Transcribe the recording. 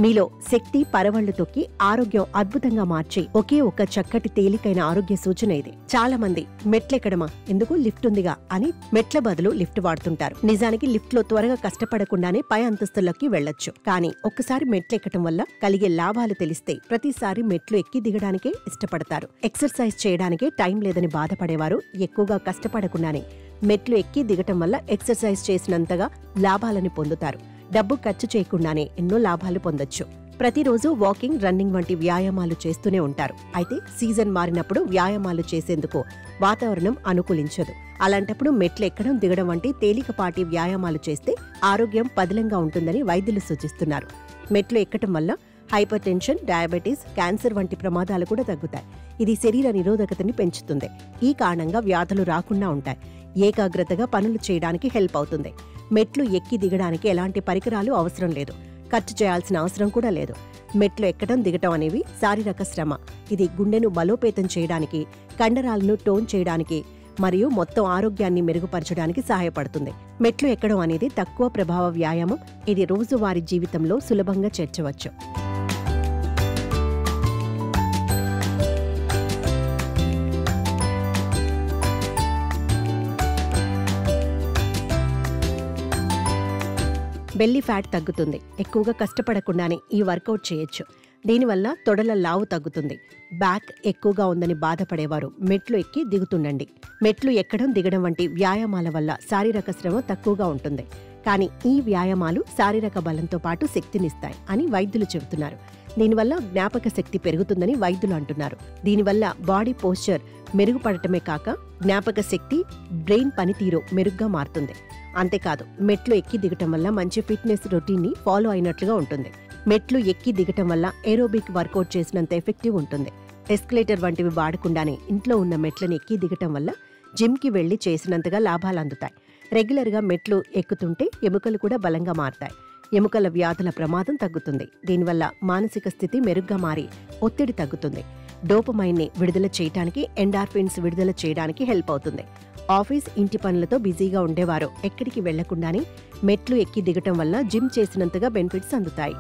మీలో శక్తి పరవళ్లు తొక్కి ఆరోగ్యం అద్భుతంగా మార్చి ఒకే ఒక్క చక్కటి తేలికైన ఆరోగ్య సూచన ఇది. చాలా మంది మెట్లెక్కడమా, ఎందుకు లిఫ్ట్ ఉందిగా అని మెట్ల బదులు లిఫ్ట్ వాడుతుంటారు. నిజానికి లిఫ్ట్ లో త్వరగా కష్టపడకుండానే పై అంతస్తుల్లోకి వెళ్లొచ్చు. కానీ ఒక్కసారి మెట్లెక్కటం వల్ల కలిగే లాభాలు తెలిస్తే ప్రతిసారి మెట్లు ఎక్కి దిగడానికే ఇష్టపడతారు. ఎక్సర్సైజ్ చేయడానికే టైం లేదని బాధపడేవారు ఎక్కువగా కష్టపడకుండానే మెట్లు ఎక్కి దిగటం వల్ల ఎక్సర్సైజ్ చేసినంతగా లాభాలను పొందుతారు. డబ్బు ఖర్చు చేయకుండానే ఎన్నో లాభాలు పొందొచ్చు. ప్రతిరోజు వాకింగ్, రన్నింగ్ వంటి వ్యాయామాలు చేస్తూనే ఉంటారు. అయితే సీజన్ మారినప్పుడు వ్యాయామాలు చేసేందుకు వాతావరణం అనుకూలించదు. అలాంటప్పుడు మెట్లు ఎక్కడం, దిగడం వంటి తేలికపాటి వ్యాయామాలు చేస్తే ఆరోగ్యం పదిలంగా ఉంటుందని వైద్యులు సూచిస్తున్నారు. మెట్లు ఎక్కటం వల్ల హైపర్ టెన్షన్, డయాబెటీస్, క్యాన్సర్ వంటి ప్రమాదాలు కూడా తగ్గుతాయి. ఇది శరీర నిరోధకతని పెంచుతుంది. ఈ కారణంగా వ్యాధులు రాకుండా ఉంటాయి. ఏకాగ్రతగా పనులు చేయడానికి హెల్ప్ అవుతుంది. మెట్లు ఎక్కి దిగడానికి ఎలాంటి పరికరాలు అవసరం లేదు. ఖర్చు చేయాల్సిన అవసరం కూడా లేదు. మెట్లు ఎక్కడం, దిగటం అనేవి శారీరక శ్రమ. ఇది గుండెను బలోపేతం చేయడానికి, కండరాలను టోన్ చేయడానికి మరియు మొత్తం ఆరోగ్యాన్ని మెరుగుపరచడానికి సహాయపడుతుంది. మెట్లు ఎక్కడం అనేది తక్కువ ప్రభావ వ్యాయామం. ఇది రోజువారీ జీవితంలో సులభంగా చేర్చవచ్చు. బెల్లీ ఫ్యాట్ తగ్గుతుంది. ఎక్కువగా కష్టపడకుండానే ఈ వర్కౌట్ చేయొచ్చు. దీనివల్ల తొడల లావు తగ్గుతుంది. బ్యాక్ ఎక్కువగా ఉందని బాధపడేవారు మెట్లు ఎక్కి దిగుతుండండి. మెట్లు ఎక్కడం, దిగడం వంటి వ్యాయామాల వల్ల శారీరక శ్రమ తక్కువగా ఉంటుంది. కానీ ఈ వ్యాయామాలు శారీరక బలంతో పాటు శక్తినిస్తాయి అని వైద్యులు చెబుతున్నారు. దీనివల్ల జ్ఞాపక శక్తి పెరుగుతుందని వైద్యులు అంటున్నారు. దీనివల్ల బాడీ పోస్చర్ మెరుగుపడటమే కాక జ్ఞాపక శక్తి, బ్రెయిన్ పనితీరు మెరుగ్గా మారుతుంది. అంతేకాదు, మెట్లు ఎక్కి దిగటం వల్ల మంచి ఫిట్నెస్ రొటీన్ని ఫాలో అయినట్లుగా ఉంటుంది. మెట్లు ఎక్కి దిగటం వల్ల ఏరోబిక్ వర్కౌట్ చేసినంత ఎఫెక్టివ్ ఉంటుంది. ఎస్కలేటర్ వంటివి వాడకుండానే ఇంట్లో ఉన్న మెట్లను ఎక్కి దిగటం వల్ల జిమ్కి వెళ్లి చేసినంతగా లాభాలు అందుతాయి. రెగ్యులర్గా మెట్లు ఎక్కుతుంటే ఎముకలు కూడా బలంగా మారతాయి. ఎముకల వ్యాధుల ప్రమాదం తగ్గుతుంది. దీనివల్ల మానసిక స్థితి మెరుగ్గా మారి ఒత్తిడి తగ్గుతుంది. డోపమైన్ని విడుదల చేయడానికి, ఎండార్ఫిన్స్ విడుదల చేయడానికి హెల్ప్ అవుతుంది. ఆఫీస్, ఇంటి పనులతో బిజీగా ఉండేవారు ఎక్కడికి వెళ్లకుండానే మెట్లు ఎక్కి దిగటం వల్ల జిమ్ చేసినంతగా బెనిఫిట్స్ అందుతాయి.